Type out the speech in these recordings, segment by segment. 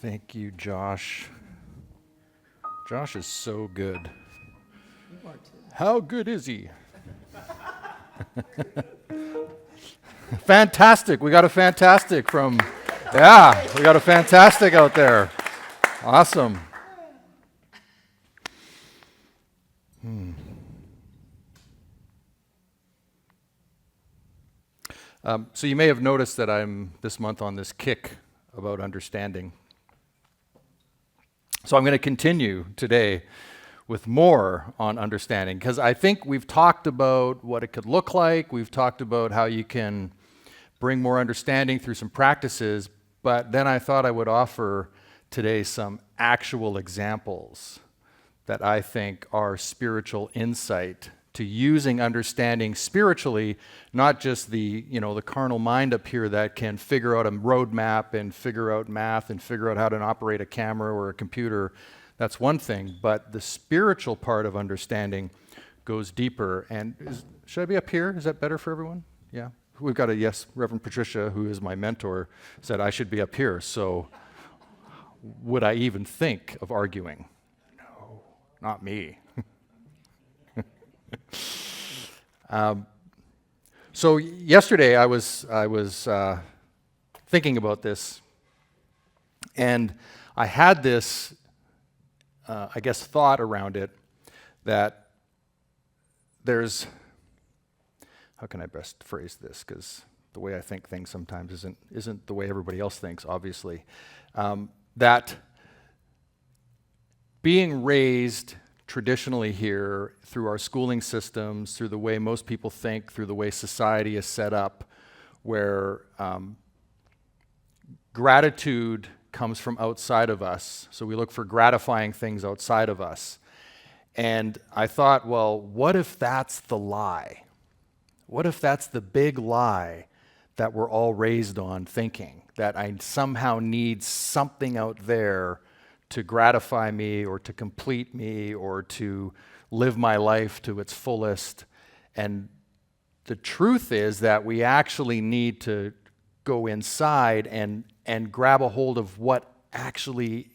Thank you, Josh. Josh is so good. You are too. How good is he? Fantastic. We got a fantastic from, we got a fantastic out there. Awesome. So you may have noticed that I'm this month on this kick about understanding. So I'm going to continue today with more on understanding, because I think we've talked about what it could look like. We've talked about how you can bring more understanding through some practices, but then I thought I would offer today some actual examples that I think are spiritual insight to using understanding spiritually, not just the carnal mind up here that can figure out a roadmap and figure out math and figure out how to operate a camera or a computer. That's one thing, but the spiritual part of understanding goes deeper. And should I be up here? Is that better for everyone? Yeah. We've got a yes. Reverend Patricia, who is my mentor, said I should be up here. So would I even think of arguing? No, not me. So yesterday I was thinking about this, and I had this, thought around it that there's, how can I best phrase this? Because the way I think things sometimes isn't the way everybody else thinks, obviously. That being raised traditionally here, through our schooling systems, through the way most people think, through the way society is set up, where gratitude comes from outside of us. So we look for gratifying things outside of us. And I thought, well, what if that's the lie? What if that's the big lie that we're all raised on thinking, that I somehow need something out there to gratify me or to complete me or to live my life to its fullest? And the truth is that we actually need to go inside and grab a hold of what actually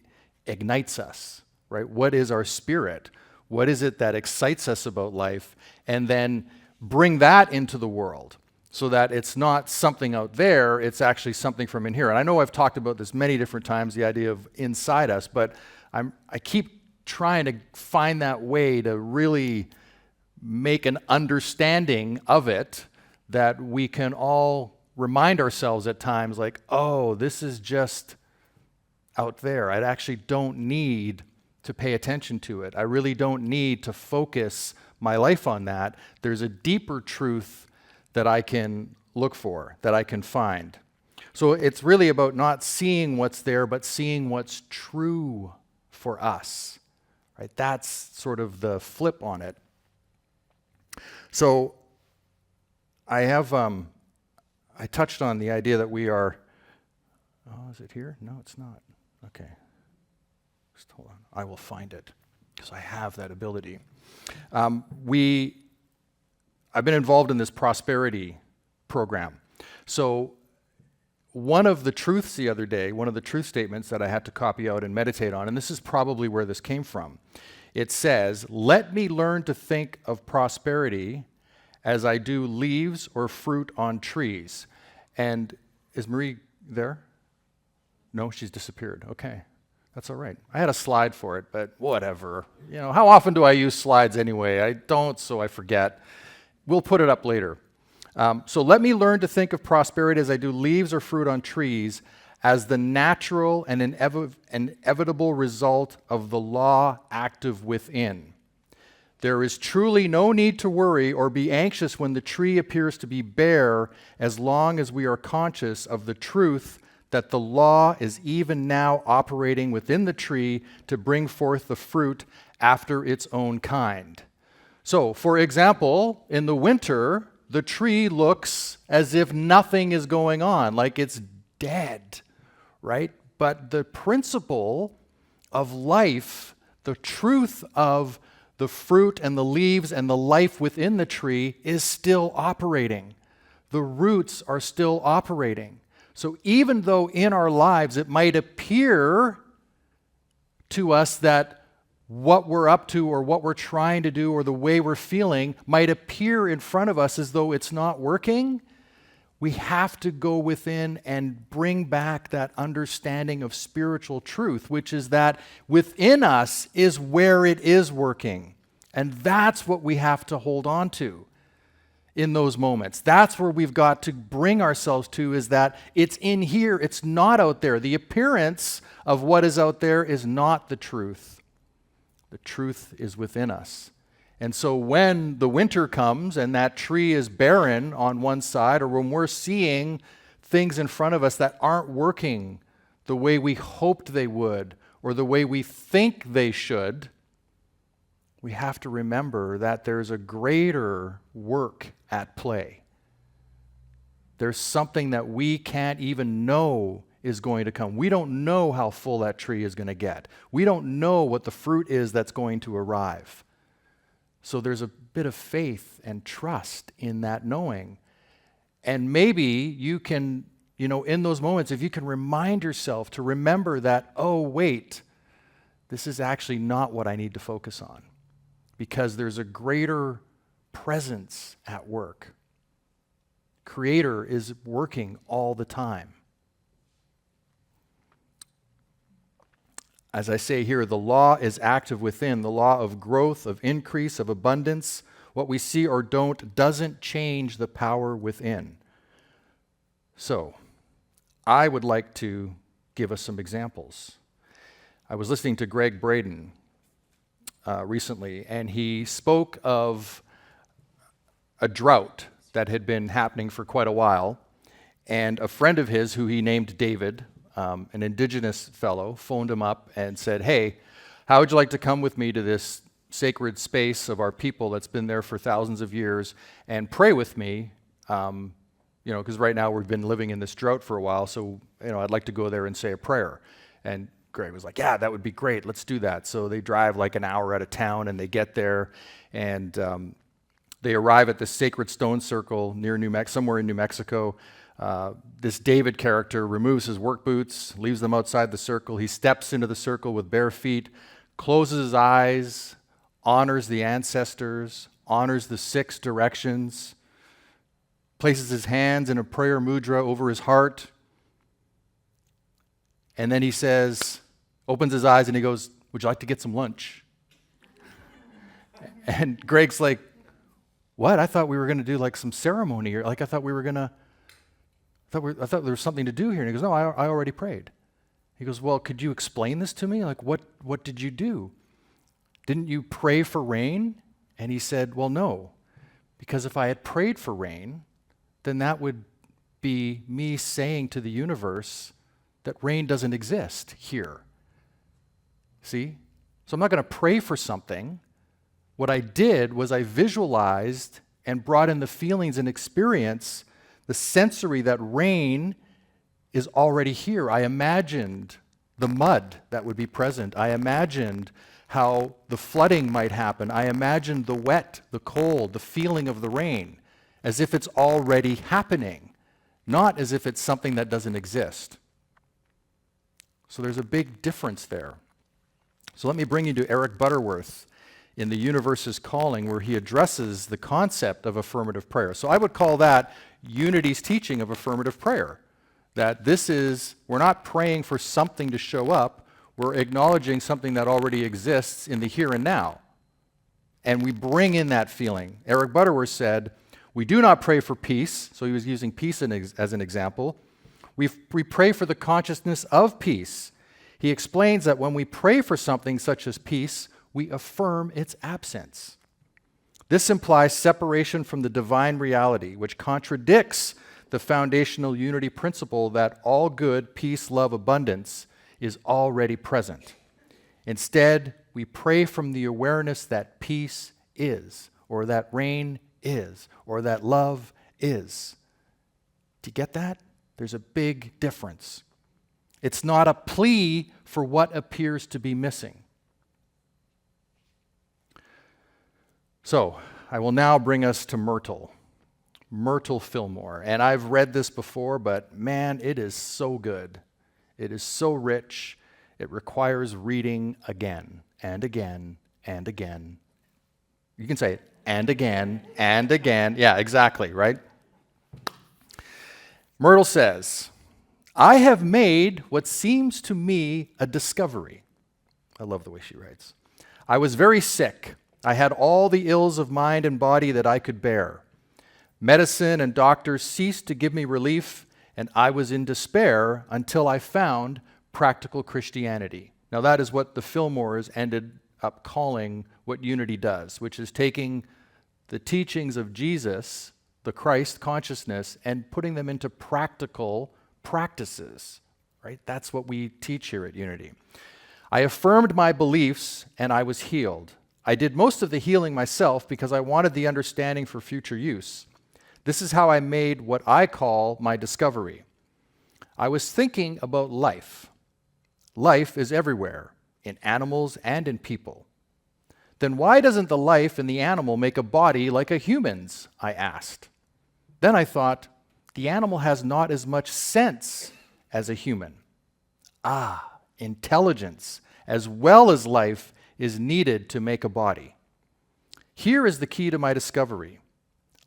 ignites us, right? What is our spirit? What is it that excites us about life? And then bring that into the world so that it's not something out there, it's actually something from in here. And I know I've talked about this many different times, the idea of inside us, but I keep trying to find that way to really make an understanding of it that we can all remind ourselves at times, like, oh, this is just out there. I actually don't need to pay attention to it. I really don't need to focus my life on that. There's a deeper truth that I can look for, that I can find. So it's really about not seeing what's there, but seeing what's true for us, right? That's sort of the flip on it. So I touched on the idea that we are, is it here? No, it's not. Okay. Just hold on. I will find it because I have that ability. I've been involved in this prosperity program. So one of the truths the other day, one of the truth statements that I had to copy out and meditate on, and this is probably where this came from, it says, "Let me learn to think of prosperity as I do leaves or fruit on trees." And is Marie there? No, she's disappeared. Okay. That's all right. I had a slide for it, but whatever. How often do I use slides anyway? I don't, so I forget. We'll put it up later. So let me learn to think of prosperity as I do leaves or fruit on trees, as the natural and inevitable result of the law active within. There is truly no need to worry or be anxious when the tree appears to be bare, as long as we are conscious of the truth that the law is even now operating within the tree to bring forth the fruit after its own kind. So, for example, in the winter, the tree looks as if nothing is going on, like it's dead, right? But the principle of life, the truth of the fruit and the leaves and the life within the tree is still operating. The roots are still operating. So even though in our lives it might appear to us that what we're up to or what we're trying to do or the way we're feeling might appear in front of us as though it's not working, we have to go within and bring back that understanding of spiritual truth, which is that within us is where it is working. And that's what we have to hold on to in those moments. That's where we've got to bring ourselves to, is that it's in here, it's not out there. The appearance of what is out there is not the truth. The truth is within us. And so when the winter comes and that tree is barren on one side, or when we're seeing things in front of us that aren't working the way we hoped they would or the way we think they should, we have to remember that there's a greater work at play. There's something that we can't even know is going to come. We don't know how full that tree is going to get. We don't know what the fruit is that's going to arrive. So there's a bit of faith and trust in that knowing. And maybe you can, in those moments, if you can remind yourself to remember that, oh, wait, this is actually not what I need to focus on, because there's a greater presence at work. Creator is working all the time. As I say here, the law is active within, the law of growth, of increase, of abundance. What we see or don't doesn't change the power within. So, I would like to give us some examples. I was listening to Greg Braden recently, and he spoke of a drought that had been happening for quite a while, and a friend of his, who he named David, an indigenous fellow, phoned him up and said, hey, how would you like to come with me to this sacred space of our people that's been there for thousands of years and pray with me? Because right now we've been living in this drought for a while, so I'd like to go there and say a prayer. And Greg was like, yeah, that would be great. Let's do that. So they drive like an hour out of town, and they get there, and they arrive at this sacred stone circle near somewhere in New Mexico. This David character removes his work boots, leaves them outside the circle. He steps into the circle with bare feet, closes his eyes, honors the ancestors, honors the 6 directions, places his hands in a prayer mudra over his heart, and then he says, opens his eyes and he goes, would you like to get some lunch? And Greg's like, what? I thought we were going to do like some ceremony, or like I thought there was something to do here. And he goes, no, I already prayed. He goes, well, could you explain this to me? Like, what did you do? Didn't you pray for rain? And he said, well, no, because if I had prayed for rain, then that would be me saying to the universe that rain doesn't exist here. See? So I'm not going to pray for something. What I did was I visualized and brought in the feelings and experience, the sensory that rain is already here. I imagined the mud that would be present. I imagined how the flooding might happen. I imagined the wet, the cold, the feeling of the rain, as if it's already happening, not as if it's something that doesn't exist. So there's a big difference there. So let me bring you to Eric Butterworth in The Universe's Calling, where he addresses the concept of affirmative prayer. So I would call that Unity's teaching of affirmative prayer, that we're not praying for something to show up, we're acknowledging something that already exists in the here and now. And we bring in that feeling. Eric Butterworth said, we do not pray for peace, so he was using peace as an example. We pray for the consciousness of peace. He explains that when we pray for something such as peace, we affirm its absence. This implies separation from the divine reality, which contradicts the foundational unity principle that all good, peace, love, abundance is already present. Instead, we pray from the awareness that peace is, or that rain is, or that love is. Do you get that? There's a big difference. It's not a plea for what appears to be missing. So, I will now bring us to Myrtle. Myrtle Fillmore. And I've read this before, but man, it is so good. It is so rich. It requires reading again and again and again. You can say it, and again and again. Yeah, exactly, right? Myrtle says, I have made what seems to me a discovery. I love the way she writes. I was very sick. I had all the ills of mind and body that I could bear. Medicine and doctors ceased to give me relief, and I was in despair until I found practical Christianity. Now that is what the Fillmores ended up calling what unity does, which is taking the teachings of Jesus, the Christ consciousness, and putting them into practical practices, right? That's what we teach here at Unity. I affirmed my beliefs and I was healed. I did most of the healing myself because I wanted the understanding for future use. This is how I made what I call my discovery. I was thinking about life. Life is everywhere, in animals and in people. Then why doesn't the life in the animal make a body like a human's? I asked. Then I thought, the animal has not as much sense as a human. Intelligence, as well as life, is needed to make a body. Here is the key to my discovery.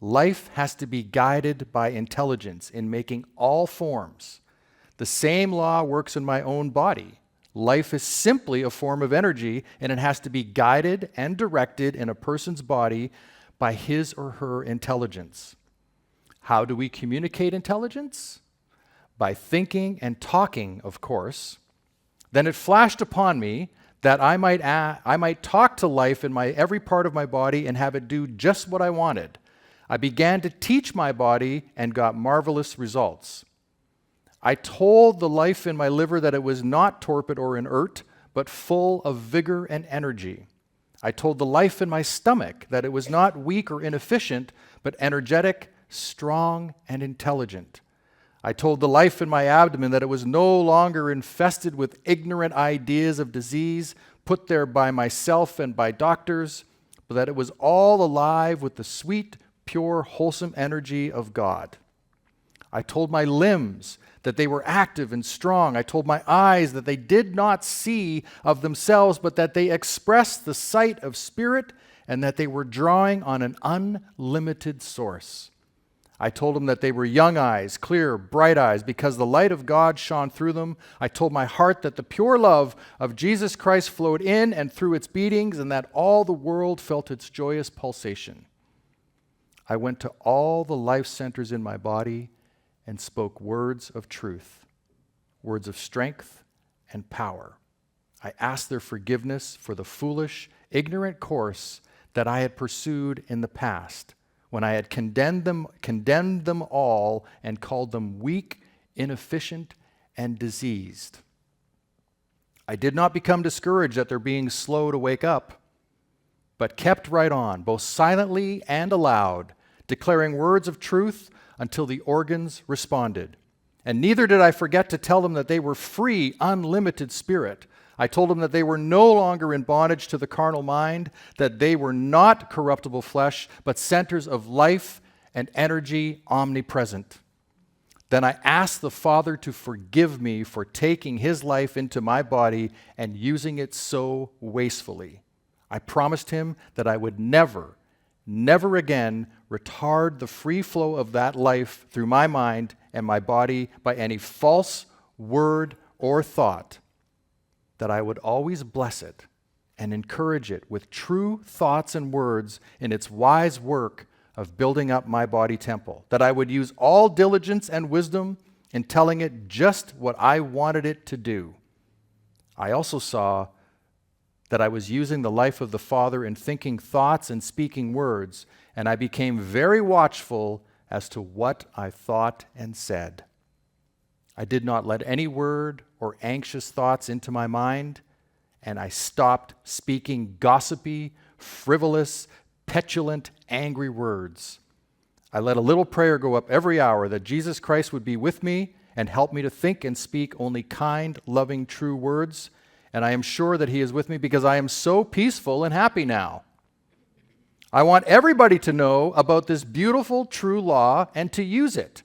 Life has to be guided by intelligence in making all forms. The same law works in my own body. Life is simply a form of energy, and it has to be guided and directed in a person's body by his or her intelligence. How do we communicate intelligence? By thinking and talking, of course. Then it flashed upon me that I might talk to life in every part of my body and have it do just what I wanted. I began to teach my body and got marvelous results. I told the life in my liver that it was not torpid or inert, but full of vigor and energy. I told the life in my stomach that it was not weak or inefficient, but energetic, strong, and intelligent. I told the life in my abdomen that it was no longer infested with ignorant ideas of disease put there by myself and by doctors, but that it was all alive with the sweet, pure, wholesome energy of God. I told my limbs that they were active and strong. I told my eyes that they did not see of themselves, but that they expressed the sight of spirit and that they were drawing on an unlimited source. I told them that they were young eyes, clear, bright eyes, because the light of God shone through them. I told my heart that the pure love of Jesus Christ flowed in and through its beatings, and that all the world felt its joyous pulsation. I went to all the life centers in my body and spoke words of truth, words of strength and power. I asked their forgiveness for the foolish, ignorant course that I had pursued in the past, when I had condemned them all and called them weak, inefficient, and diseased. I did not become discouraged at their being slow to wake up, but kept right on, both silently and aloud, declaring words of truth until the organs responded. And neither did I forget to tell them that they were free, unlimited spirit. I told them that they were no longer in bondage to the carnal mind, that they were not corruptible flesh, but centers of life and energy omnipresent. Then I asked the Father to forgive me for taking his life into my body and using it so wastefully. I promised him that I would never again retard the free flow of that life through my mind and my body by any false word or thought, that I would always bless it and encourage it with true thoughts and words in its wise work of building up my body temple, that I would use all diligence and wisdom in telling it just what I wanted it to do. I also saw that I was using the life of the Father in thinking thoughts and speaking words, and I became very watchful as to what I thought and said. I did not let any word or anxious thoughts into my mind, and I stopped speaking gossipy, frivolous, petulant, angry words. I let a little prayer go up every hour that Jesus Christ would be with me and help me to think and speak only kind, loving, true words. And I am sure that he is with me because I am so peaceful and happy now. I want everybody to know about this beautiful, true law and to use it.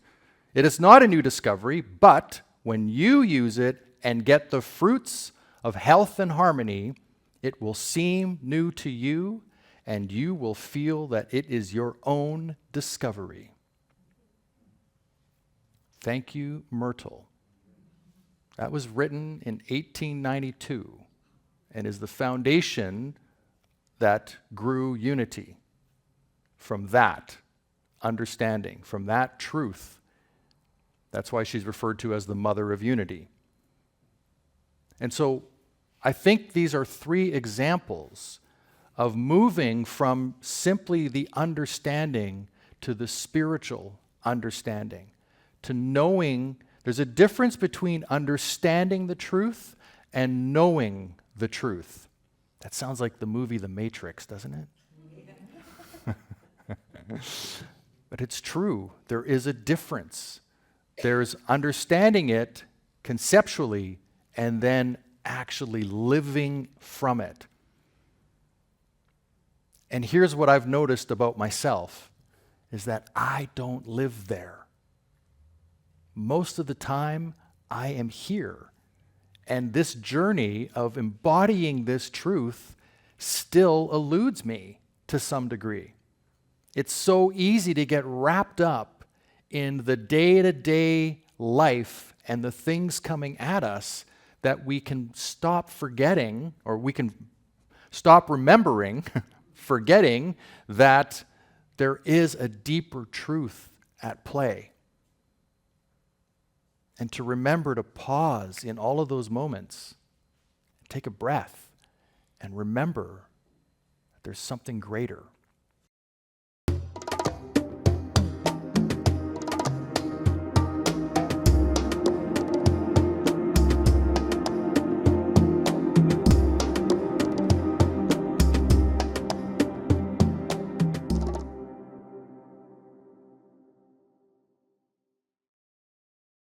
It is not a new discovery, but when you use it and get the fruits of health and harmony, it will seem new to you, and you will feel that it is your own discovery. Thank you, Myrtle. That was written in 1892 and is the foundation that grew unity. From that understanding, from that truth. That's why she's referred to as the mother of unity. And so I think these are three examples of moving from simply the understanding to the spiritual understanding, to knowing. There's a difference between understanding the truth and knowing the truth. That sounds like the movie The Matrix, doesn't it? But it's true. There is a difference. There's understanding it conceptually and then actually living from it. And here's what I've noticed about myself, is that I don't live there. Most of the time, I am here. And this journey of embodying this truth still eludes me to some degree. It's so easy to get wrapped up in the day-to-day life and the things coming at us that we can stop forgetting, or we can stop remembering, forgetting that there is a deeper truth at play. And to remember to pause in all of those moments, take a breath, and remember that there's something greater.